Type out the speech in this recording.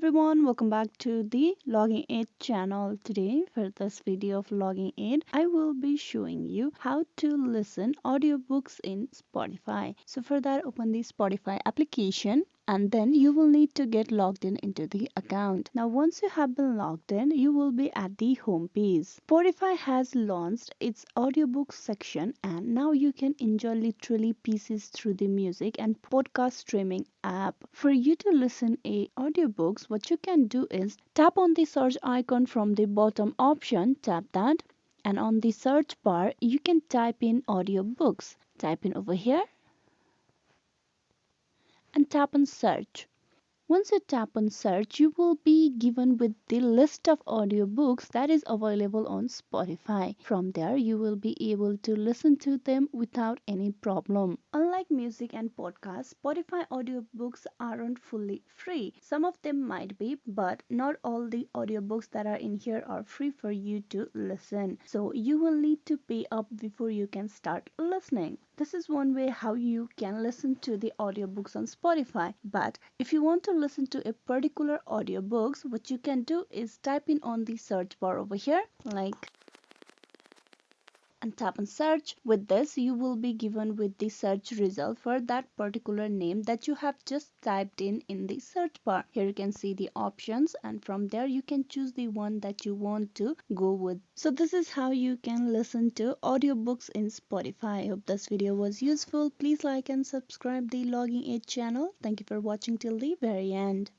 everyone, welcome back to the Logging Aid channel. Today for this video of Logging Aid, I will be showing you how to listen audiobooks in Spotify. So for that, open the Spotify application and then you will need to get logged in into the account. Now once you have been logged in, you will be at the home page. Spotify has launched its audiobooks section and now you can enjoy literally pieces through the music and podcast streaming app. For you to listen a audiobooks, what you can do is tap on the search icon from the bottom option, tap that, and on the search bar you can type in audiobooks. Type in over here and tap on search. Once you tap on search, you will be given with the list of audiobooks that is available on Spotify. From there, you will be able to listen to them without any problem. Unlike music and podcasts, Spotify audiobooks aren't fully free. Some of them might be, but not all the audiobooks that are in here are free for you to listen. So you will need to pay up before you can start listening. This is one way how you can listen to the audiobooks on Spotify. But if you want to listen to a particular audiobooks, what you can do is type in on the search bar over here, and tap on search. With this, you will be given with the search result for that particular name that you have just typed in the search bar. Here you can see the options and from there you can choose the one that you want to go with. So this is how you can listen to audiobooks in Spotify. I hope this video was useful. Please like and subscribe the Logging Aid channel. Thank you for watching till the very end.